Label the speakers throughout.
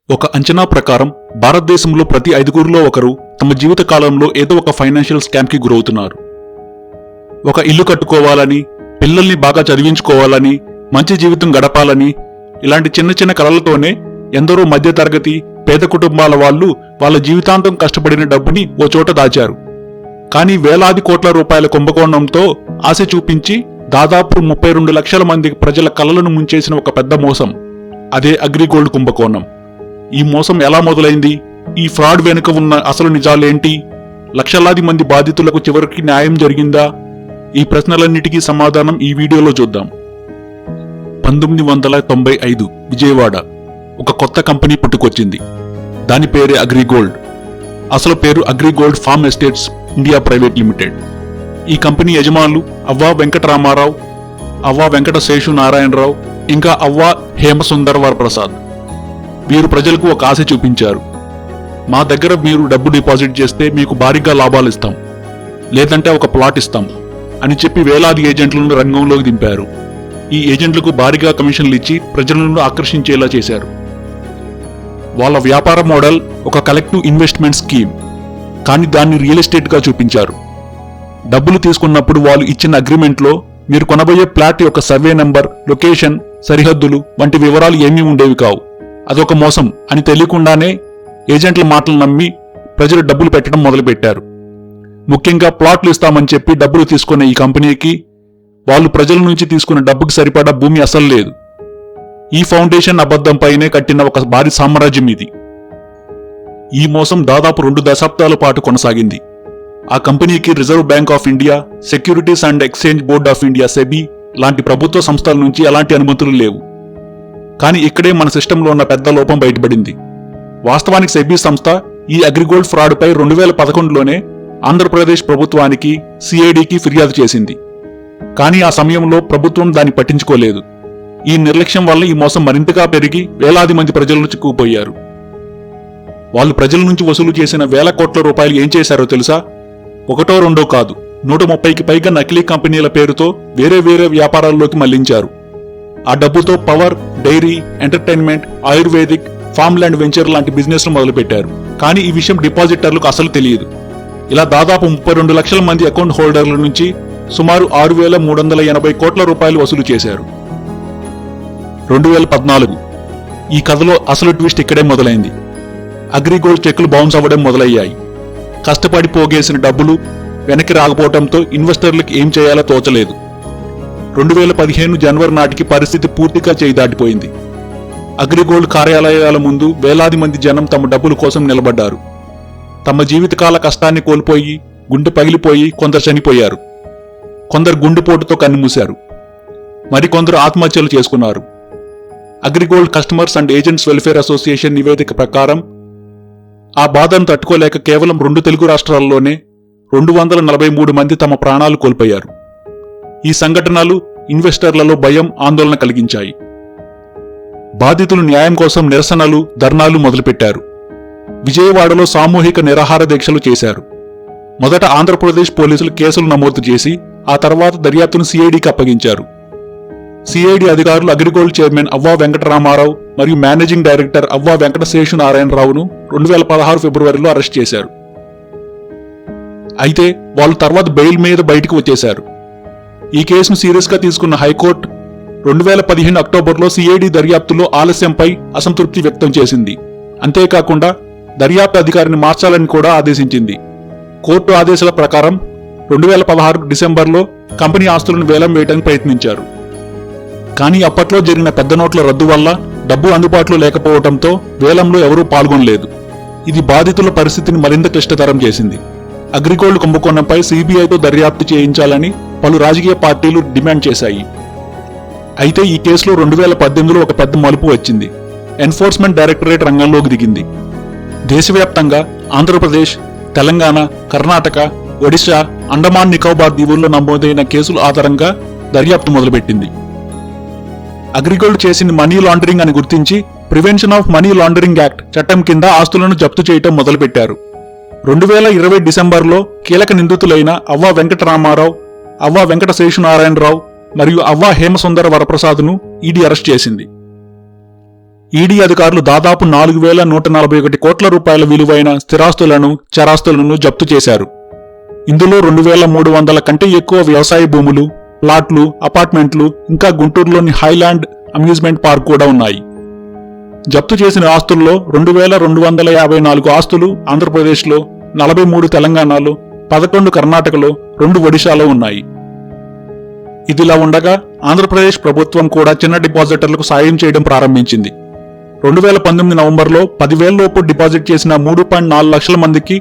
Speaker 1: ఒక అంచనా ప్రకారం భారతదేశంలో ప్రతి 5గురిలో ఒకరు తమ జీవిత కాలంలో ఏదో ఒక ఫైనాన్షియల్ స్కామ్కి గురవుతున్నారు. ఒక ఇల్లు కట్టుకోవాలని, పిల్లల్ని బాగా చదివించుకోవాలని, మంచి జీవితం గడపాలని ఇలాంటి చిన్న చిన్న కలలతోనే ఎందరో మధ్యతరగతి పేద కుటుంబాల వాళ్ళు వాళ్ళ జీవితాంతం కష్టపడిన డబ్బుని ఓ చోట దాచారు. కానీ వేలాది కోట్ల రూపాయల కుంభకోణంతో ఆశ చూపించి దాదాపు 32 లక్షల మంది ప్రజల కలలను ముంచేసిన ఒక పెద్ద మోసం, అదే అగ్రిగోల్డ్ కుంభకోణం. ఈ మోసం ఎలా మొదలైంది? ఈ ఫ్రాడ్ వెనుక ఉన్న అసలు నిజాలేంటి? లక్షలాది మంది బాధితులకు చివరికి న్యాయం జరిగిందా? ఈ ప్రశ్నలన్నిటికీ సమాధానం ఈ వీడియోలో చూద్దాం. 1995 విజయవాడ ఒక కొత్త కంపెనీ పుట్టుకొచ్చింది. దాని పేరే అగ్రిగోల్డ్. అసలు పేరు AgriGold farm estates India private limited. ఈ కంపెనీ యజమానులు అవ్వా వెంకటరామారావు, అవ్వా వెంకట శేషు నారాయణరావు, ఇంకా అవ్వా హేమసుందర్ వరప్రసాద్. వీరు ప్రజలకు ఒక ఆశ చూపించారు. మా దగ్గర మీరు డబ్బు డిపాజిట్ చేస్తే మీకు భారీగా లాభాలు ఇస్తాం, లేదంటే ఒక ప్లాట్ ఇస్తాం అని చెప్పి వేలాది ఏజెంట్లను రంగంలోకి దింపారు. ఈ ఏజెంట్లకు భారీగా కమిషన్లు ఇచ్చి ప్రజలను ఆకర్షించేలా చేశారు. వాళ్ళ వ్యాపార మోడల్ ఒక కలెక్టివ్ ఇన్వెస్ట్మెంట్ స్కీమ్, కానీ దాన్ని రియల్ ఎస్టేట్గా చూపించారు. డబ్బులు తీసుకున్నప్పుడు వాళ్ళు ఇచ్చిన అగ్రిమెంట్లో మీరు కొనబోయే ప్లాట్ యొక్క సర్వే నంబర్, లొకేషన్, సరిహద్దులు వంటి వివరాలు ఏమీ ఉండేవి కావు. అదొక మోసం అని తెలియకుండానే ఏజెంట్ల మాటలు నమ్మి ప్రజలు డబ్బులు పెట్టడం మొదలుపెట్టారు. ముఖ్యంగా ప్లాట్లు ఇస్తామని చెప్పి డబ్బులు తీసుకున్న ఈ కంపెనీకి వాళ్ళు ప్రజల నుంచి తీసుకున్న డబ్బుకి సరిపడా భూమి అసలు లేదు. ఈ ఫౌండేషన్ అబద్ధంపైనే కట్టిన ఒక భారీ సామ్రాజ్యం ఇది. ఈ మోసం దాదాపు 2 దశాబ్దాల పాటు కొనసాగింది. ఆ కంపెనీకి reserve bank of India, securities and exchange board of India SEBI లాంటి ప్రభుత్వ సంస్థల నుంచి ఎలాంటి అనుమతులు లేవు. కానీ ఇక్కడే మన సిస్టంలో ఉన్న పెద్ద లోపం బయటపడింది. వాస్తవానికి సెబీ సంస్థ ఈ అగ్రిగోల్డ్ ఫ్రాడ్పై 2011లోనే ఆంధ్రప్రదేశ్ ప్రభుత్వానికి, సిఐడికి ఫిర్యాదు చేసింది. కానీ ఆ సమయంలో ప్రభుత్వం దాన్ని పట్టించుకోలేదు. ఈ నిర్లక్ష్యం వల్ల ఈ మోసం మరింతగా పెరిగి వేలాది మంది ప్రజలను చిక్కుకుపోయారు. వాళ్ళు ప్రజల నుంచి వసూలు చేసిన వేల కోట్ల రూపాయలు ఏం చేశారో తెలుసా? ఒకటో రెండో కాదు, 130కి పైగా నకిలీ కంపెనీల పేరుతో వేరే వేరే వ్యాపారాల్లోకి మళ్లించారు. ఆ డబ్బుతో power, dairy, entertainment, Ayurvedic, farm land venture లాంటి బిజినెస్లు మొదలుపెట్టారు. కానీ ఈ విషయం డిపాజిటర్లకు అసలు తెలియదు. ఇలా దాదాపు 32 లక్షల మంది అకౌంట్ హోల్డర్ల నుంచి సుమారు 6,380 కోట్ల రూపాయలు వసూలు చేశారు. 2014 ఈ కథలో అసలు ట్విస్ట్ ఇక్కడే మొదలైంది. అగ్రిగోల్డ్ చెక్కులు బౌన్స్ అవ్వడం మొదలయ్యాయి. కష్టపడి పోగేసిన డబ్బులు వెనక్కి రాకపోవడంతో ఇన్వెస్టర్లకు ఏం చేయాలో తోచలేదు. 2015 జనవరి నాటికి పరిస్థితి పూర్తిగా చేయి దాటిపోయింది. అగ్రిగోల్డ్ కార్యాలయాల ముందు వేలాది మంది జనం తమ డబ్బుల కోసం నిలబడ్డారు. తమ జీవితకాల కష్టాన్ని కోల్పోయి, గుండె పగిలిపోయి కొందరు చనిపోయారు. కొందరు గుండెపోటుతో కన్నుమూశారు. మరికొందరు ఆత్మహత్యలు చేసుకున్నారు. AgriGold customers and agents welfare association నివేదిక ప్రకారం ఆ బాధను తట్టుకోలేక కేవలం 2 తెలుగు రాష్ట్రాల్లోనే 243 మంది తమ ప్రాణాలు కోల్పోయారు. ఈ సంఘటనలు ఇన్వెస్టర్లలో భయం, ఆందోళన కలిగించాయి. బాధితులు న్యాయం కోసం నిరసనలు, ధర్నాలు మొదలుపెట్టారు. విజయవాడలో సామూహిక నిరాహార దీక్షలు చేశారు. మొదట ఆంధ్రప్రదేశ్ పోలీసులు కేసులు నమోదు చేసి ఆ తర్వాత దర్యాప్తును సిఐడికి అప్పగించారు. సిఐడి అధికారులు అగ్రిగోల్డ్ చైర్మన్ అవ్వా వెంకటరామారావు మరియు మేనేజింగ్ డైరెక్టర్ అవ్వా వెంకట శేషు నారాయణరావును 2016 ఫిబ్రవరిలో అరెస్ట్ చేశారు. అయితే వాళ్ళు తర్వాత బెయిల్ మీద బయటకు వచ్చేశారు. ఈ కేసును సీరియస్ గా తీసుకున్న హైకోర్టు 2015 అక్టోబర్లో సిఐడి దర్యాప్తులో ఆలస్యంపై అసంతృప్తి వ్యక్తం చేసింది. అంతేకాకుండా దర్యాప్తు అధికారిని మార్చాలని కూడా ఆదేశించింది. కోర్టు ఆదేశాల ప్రకారం 2016 డిసెంబర్లో కంపెనీ ఆస్తులను వేలం వేయడానికి ప్రయత్నించారు. కానీ అప్పట్లో జరిగిన పెద్ద నోట్ల రద్దు వల్ల డబ్బు అందుబాటులో లేకపోవడంతో వేలంలో ఎవరూ పాల్గొనలేదు. ఇది బాధితుల పరిస్థితిని మరింత క్లిష్టతరం చేసింది. అగ్రిగోల్డ్ కుంభకోణంపై సిబిఐతో దర్యాప్తు చేయించాలని పలు రాజకీయ పార్టీలు డిమాండ్ చేశాయి. అయితే ఈ కేసులో 2018లో ఒక పెద్ద మలుపు వచ్చింది. ఎన్ఫోర్స్మెంట్ డైరెక్టరేట్ రంగంలోకి దిగింది. దేశవ్యాప్తంగా ఆంధ్రప్రదేశ్, తెలంగాణ, కర్ణాటక, ఒడిశా, అండమాన్ నికోబార్ దీవుల్లో నమోదైన కేసుల ఆధారంగా దర్యాప్తు మొదలుపెట్టింది. అగ్రిగోల్డ్ చేసిన మనీ లాండరింగ్ అని గుర్తించి prevention of money laundering act చట్టం కింద ఆస్తులను జప్తు చేయటం మొదలుపెట్టారు. 2020 డిసెంబర్లో కీలక నిందితులైన అవ్వా వెంకటరామారావు, అవ్వా వెంకట శేషు నారాయణరావు మరియు అవ్వా హేమసుందర వరప్రసాద్ను ఈడీ అరెస్ట్ చేసింది. ఈడీ అధికారులు దాదాపు 4,141 కోట్ల రూపాయల విలువైన స్థిరాస్తులను, చరాస్తులను జప్తు చేశారు. ఇందులో 2,300 కంటే ఎక్కువ వ్యవసాయ భూములు, ప్లాట్లు, అపార్ట్మెంట్లు, ఇంకా గుంటూరులోని హైలాండ్ అమ్యూజ్మెంట్ పార్క్ కూడా ఉన్నాయి. జప్తు చేసిన ఆస్తుల్లో 2,254 ఆస్తులు ఆంధ్రప్రదేశ్లో, 43 తెలంగాణలో, 11 కర్ణాటకలో, 2 ఒడిశాలో ఉన్నాయి. ఇదిలా ఉండగా ఆంధ్రప్రదేశ్ ప్రభుత్వం కూడా చిన్న డిపాజిటర్లకు సాయం చేయడం ప్రారంభించింది. 2019 నవంబర్లో 10,000 లోపు డిపాజిట్ చేసిన 3.4 లక్షల మందికి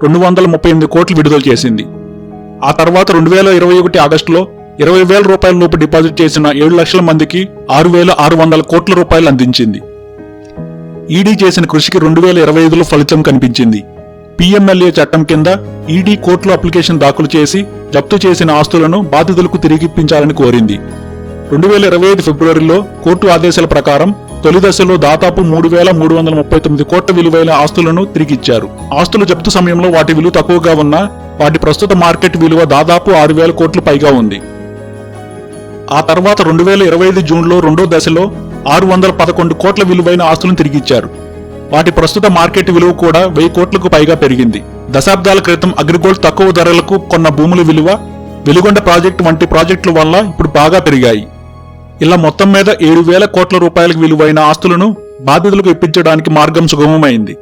Speaker 1: 238 కోట్లు విడుదల చేసింది. ఆ తర్వాత 2021 ఆగస్టులో 20,000 రూపాయల లోపు డిపాజిట్ చేసిన 7 లక్షల మందికి 6,600 కోట్ల రూపాయలు అందించింది. ఈడీ చేసిన కృషికి 2025లో ఫలితం కనిపించింది. PMLA చట్టం కింద ఈడీ కోర్టులో అప్లికేషన్ దాఖలు చేసి జప్తు చేసిన ఆస్తులను బాధితులకు తిరిగిప్పించాలని కోరింది. 2025 ఫిబ్రవరిలో కోర్టు ఆదేశాల ప్రకారం తొలి దశలో దాదాపు 3,339 కోట్ల విలువైన ఆస్తులను తిరిగిచ్చారు. ఆస్తుల జప్తు సమయంలో వాటి విలువ తక్కువగా ఉన్నా వాటి ప్రస్తుత మార్కెట్ విలువ దాదాపు 6,000 కోట్లు పైగా ఉంది. ఆ తర్వాత 2025 జూన్లో రెండో దశలో 611 కోట్ల విలువైన ఆస్తులను తిరిగిచ్చారు. వాటి ప్రస్తుత మార్కెట్ విలువ కూడా 1000 కోట్లకు పైగా పెరిగింది. దశాబ్దాల క్రితం అగ్రిగోల్డ్ తక్కువ ధరలకు కొన్న భూముల విలువ వెలుగొండ ప్రాజెక్టు వంటి ప్రాజెక్టుల వల్ల ఇప్పుడు బాగా పెరిగాయి. ఇలా మొత్తం మీద 7,000 కోట్ల రూపాయలకు విలువైన ఆస్తులను బాధితులకు ఇప్పించడానికి మార్గం సుగమమైంది.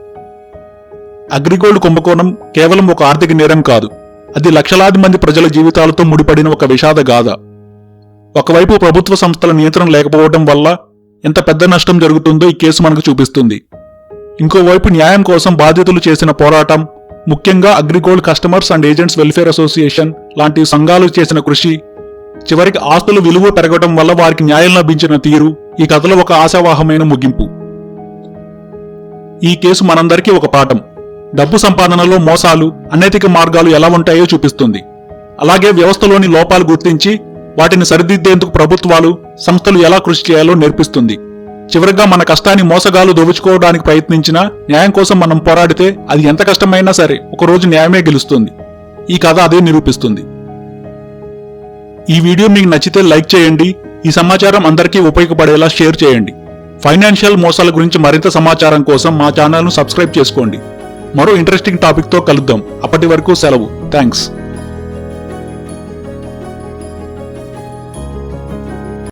Speaker 1: అగ్రిగోల్డ్ కుంభకోణం కేవలం ఒక ఆర్థిక నేరం కాదు, అది లక్షలాది మంది ప్రజల జీవితాలతో ముడిపడిన ఒక విషాద గాథ. ఒకవైపు ప్రభుత్వ సంస్థల నియంత్రణ లేకపోవడం వల్ల ఎంత పెద్ద నష్టం జరుగుతుందో ఈ కేసు మనకు చూపిస్తుంది. ఇంకోవైపు న్యాయం కోసం బాధితులు చేసిన పోరాటం, ముఖ్యంగా AgriGold customers and agents welfare association లాంటి సంఘాలు చేసిన కృషి, చివరికి ఆస్తుల విలువ పెరగడం వల్ల వారికి న్యాయం లభించిన తీరు ఈ కథలో ఒక ఆశావాహమైన ముగింపు. ఈ కేసు మనందరికీ ఒక పాఠం. డబ్బు సంపాదనలో మోసాలు, అనైతిక మార్గాలు ఎలా ఉంటాయో చూపిస్తుంది. అలాగే వ్యవస్థలోని లోపాలు గుర్తించి వాటిని సరిదిద్దేందుకు ప్రభుత్వాలు, సంస్థలు ఎలా కృషి చేయాలో నేర్పిస్తుంది. చివరిగా మన కష్టాన్ని మోసగాలు దోచుకోవడానికి ప్రయత్నించినా న్యాయం కోసం మనం పోరాడితే అది ఎంత కష్టమైనా సరే ఒకరోజు న్యాయమే గెలుస్తుంది. ఈ కథ అదే నిరూపిస్తుంది. ఈ వీడియో మీకు నచ్చితే లైక్ చేయండి. ఈ సమాచారం అందరికీ ఉపయోగపడేలా షేర్ చేయండి. ఫైనాన్షియల్ మోసాల గురించి మరింత సమాచారం కోసం మా ఛానల్ను సబ్స్క్రైబ్ చేసుకోండి. మరో ఇంట్రెస్టింగ్ టాపిక్తో కలుద్దాం. అప్పటి వరకు సెలవు. థ్యాంక్స్.